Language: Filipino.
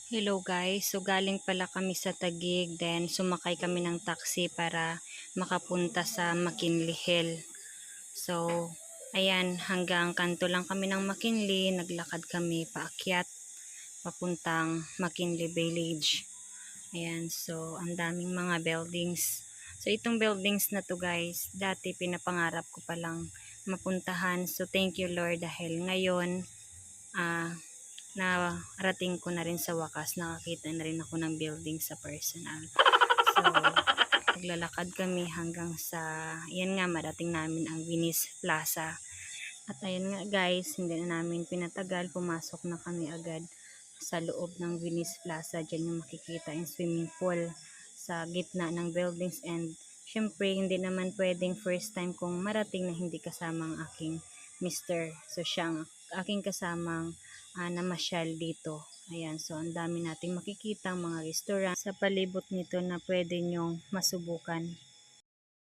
Hello guys, so galing pala kami sa Taguig, then sumakay kami ng taxi para makapunta sa McKinley Hill. So, ayan, hanggang kanto lang kami ng McKinley, naglakad kami paakyat, papuntang McKinley Village. Ayan, so ang daming mga buildings. So, itong buildings na to guys, dati pinapangarap ko palang mapuntahan. So, thank you Lord dahil ngayon, ah, narating ko na rin sa wakas, nakakita na rin ako ng building sa personal. So, naglalakad kami hanggang sa, yan nga, marating namin ang Venice Plaza. At ayan nga guys, hindi na namin pinatagal, pumasok na kami agad sa loob ng Venice Plaza. Diyan yung makikita yung swimming pool sa gitna ng buildings, and syempre hindi naman pwedeng first time kong marating na hindi kasama ang aking mister. So siya ang aking kasamang namasyal dito. Ayan, so ang dami nating makikita mga restaurant sa palibot nito na pwede nyong masubukan.